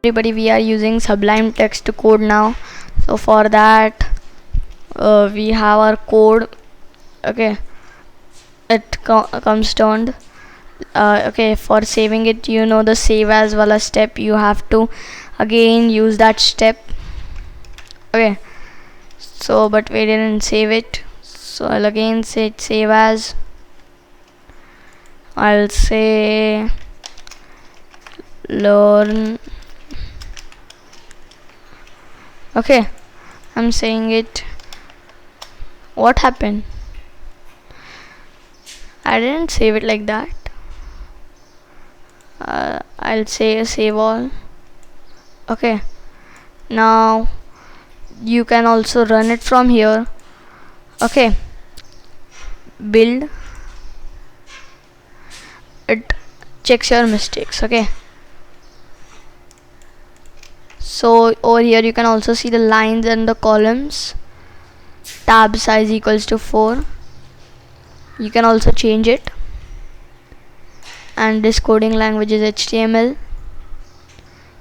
Everybody, we are using Sublime text code now. So for that we have our code. Okay, it comes turned. Okay, for saving it, you know the save as well as step, you have to again use that step. Okay, so but we didn't save it, so I'll again say save as. I'll say learn. Okay, I'm saying it. What happened? I didn't save it like that. I'll say save all. Okay, now you can also run it from here. Okay, build, it checks your mistakes. Okay, so over here you can also see the lines and the columns. Tab size equals to 4. You can also change it, and this coding language is HTML.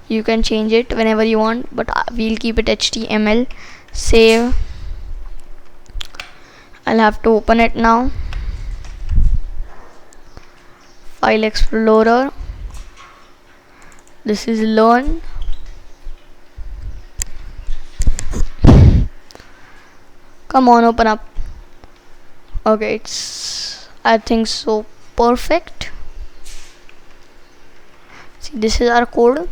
You can change it whenever you want, but we'll keep it HTML. Save. I'll have to open it now. File Explorer. This is learn. Come on, open up. Okay, it's, I think so, perfect. See, this is our code.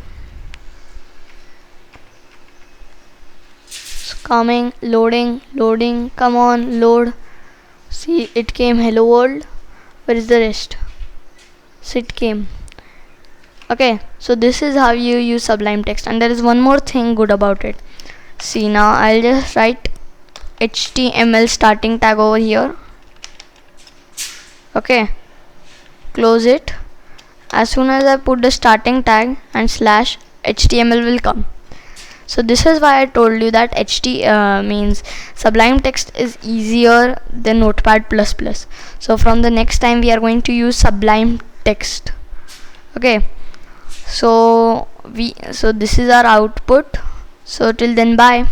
It's coming, loading, come on, load. See, it came hello world. Where is the rest? So it came. Okay, so this is how you use Sublime text, and there is one more thing good about it. See, now I'll just write HTML starting tag over here. Okay, close it. As soon as I put the starting tag and slash, HTML will come. So this is why I told you that means Sublime text is easier than Notepad++. So from the next time we are going to use Sublime text. Okay, so this is our output. So till then, bye.